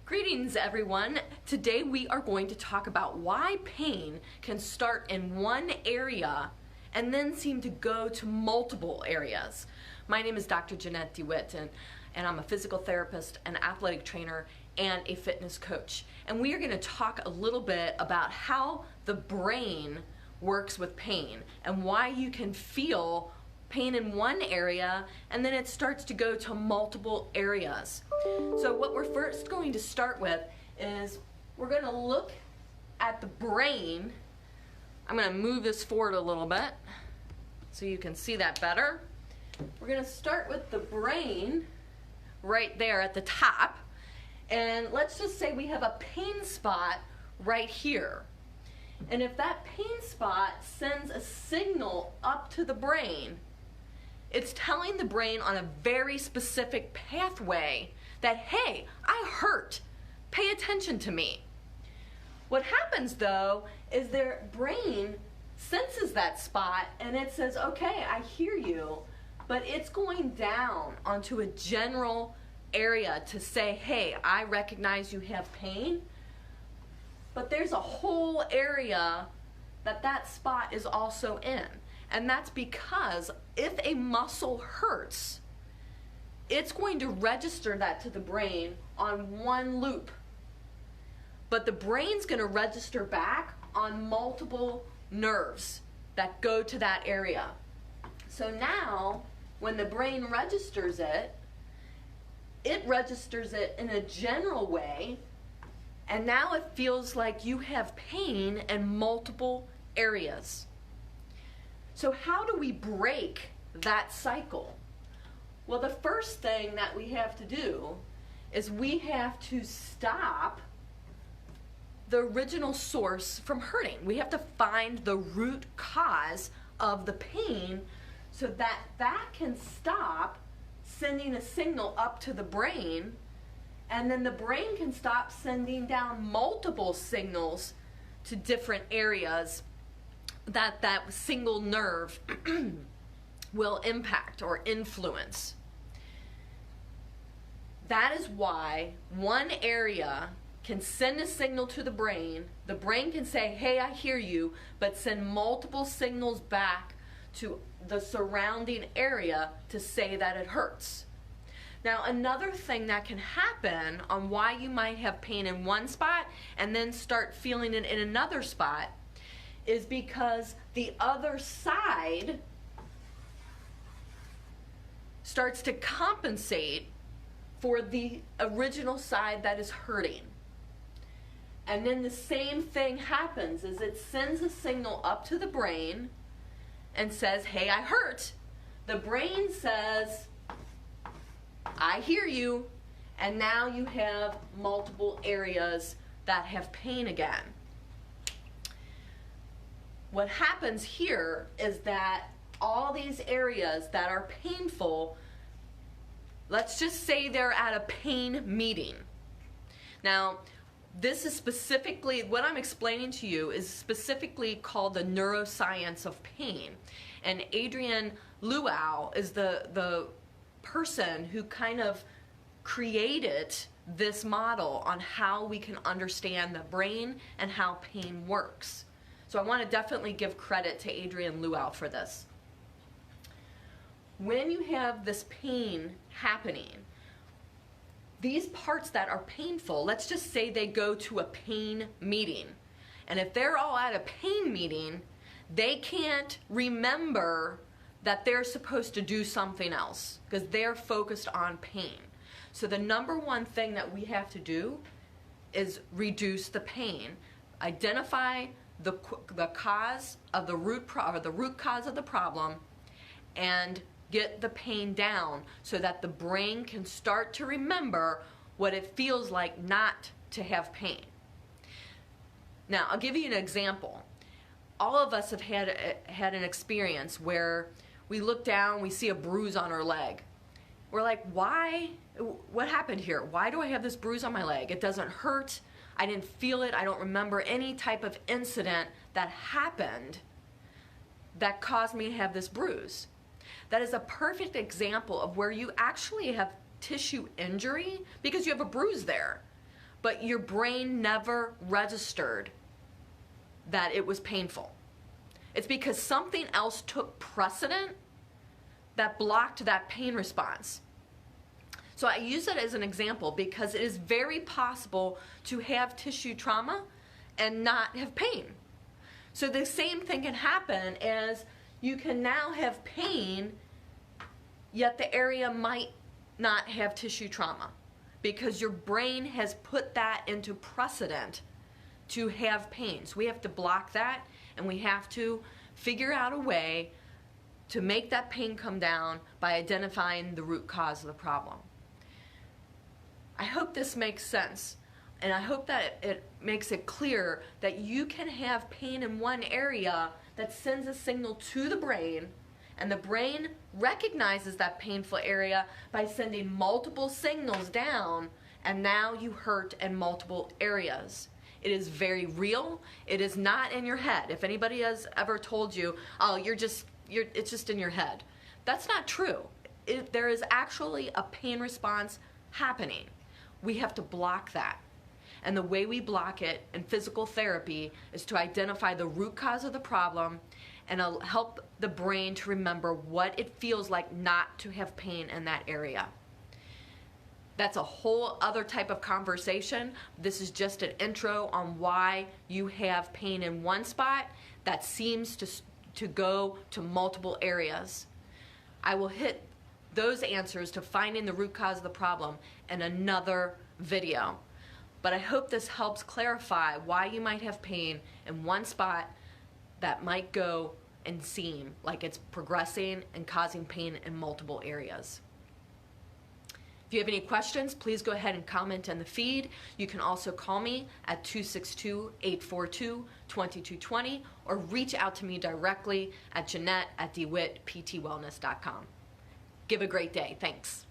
Greetings everyone. Today we are going to talk about why pain can start in one area and then seem to go to multiple areas. My name is Dr. Jeanette DeWitt and I'm a physical therapist, an athletic trainer, and a fitness coach. And we are going to talk a little bit about how the brain works with pain and why you can feel pain in one area and then it starts to go to multiple areas. So what we're first going to start with is we're going to look at the brain. I'm going to move this forward a little bit so you can see that better. We're going to start with the brain right there at the top, and let's just say we have a pain spot right here. And if that pain spot sends a signal up to the brain, it's telling the brain on a very specific pathway that, hey, I hurt, pay attention to me. What happens though is their brain senses that spot and it says, okay, I hear you, but it's going down onto a general area to say, hey, I recognize you have pain, but there's a whole area that spot is also in. And that's because if a muscle hurts, it's going to register that to the brain on one loop. But the brain's going to register back on multiple nerves that go to that area. So now, when the brain registers it, it registers it in a general way, and now it feels like you have pain in multiple areas. So how do we break that cycle? Well, the first thing that we have to do is we have to stop the original source from hurting. We have to find the root cause of the pain so that that can stop sending a signal up to the brain, and then the brain can stop sending down multiple signals to different areas that single nerve will impact or influence. That is why one area can send a signal to the brain can say, hey, I hear you, but send multiple signals back to the surrounding area to say that it hurts. Now, another thing that can happen on why you might have pain in one spot and then start feeling it in another spot is because the other side starts to compensate for the original side that is hurting. And then the same thing happens is it sends a signal up to the brain and says, hey, I hurt. The brain says, I hear you, and now you have multiple areas that have pain again. What happens here is that all these areas that are painful, let's just say they're at a pain meeting. Now, this is specifically, what I'm explaining to you is specifically called the neuroscience of pain. And Adrian Luau is the person who kind of created this model on how we can understand the brain and how pain works. So I want to definitely give credit to Adrian Luau for this. When you have this pain happening, these parts that are painful, let's just say they go to a pain meeting. And if they're all at a pain meeting, they can't remember that they're supposed to do something else because they're focused on pain. So the number one thing that we have to do is reduce the pain. Identify the cause of the root cause of the problem and get the pain down so that the brain can start to remember what it feels like not to have pain. Now, I'll give you an example. All of us have had an experience where we look down, we see a bruise on our leg. We're like, why? What happened here? Why do I have this bruise on my leg? It doesn't hurt. I didn't feel it. I don't remember any type of incident that happened that caused me to have this bruise. That is a perfect example of where you actually have tissue injury because you have a bruise there. but your brain never registered that it was painful. It's because something else took precedent that blocked that pain response. So I use it as an example because it is very possible to have tissue trauma and not have pain. So the same thing can happen as you can now have pain, yet the area might not have tissue trauma because your brain has put that into precedent to have pain. So we have to block that, and we have to figure out a way to make that pain come down by identifying the root cause of the problem. I hope this makes sense, and I hope that it makes it clear that you can have pain in one area that sends a signal to the brain, and the brain recognizes that painful area by sending multiple signals down, and now you hurt in multiple areas. It is very real. It is not in your head. If anybody has ever told you, oh, it's just in your head, that's not true. There is actually a pain response happening. We have to block that. And the way we block it in physical therapy is to identify the root cause of the problem and help the brain to remember what it feels like not to have pain in that area. That's a whole other type of conversation. This is just an intro on why you have pain in one spot that seems to go to multiple areas. I will hit those answers to finding the root cause of the problem in another video. But I hope this helps clarify why you might have pain in one spot that might go and seem like it's progressing and causing pain in multiple areas. If you have any questions, please go ahead and comment in the feed. You can also call me at 262-842-2220 or reach out to me directly at Jeanette@DeWittPTWellness.com. Give a great day. Thanks.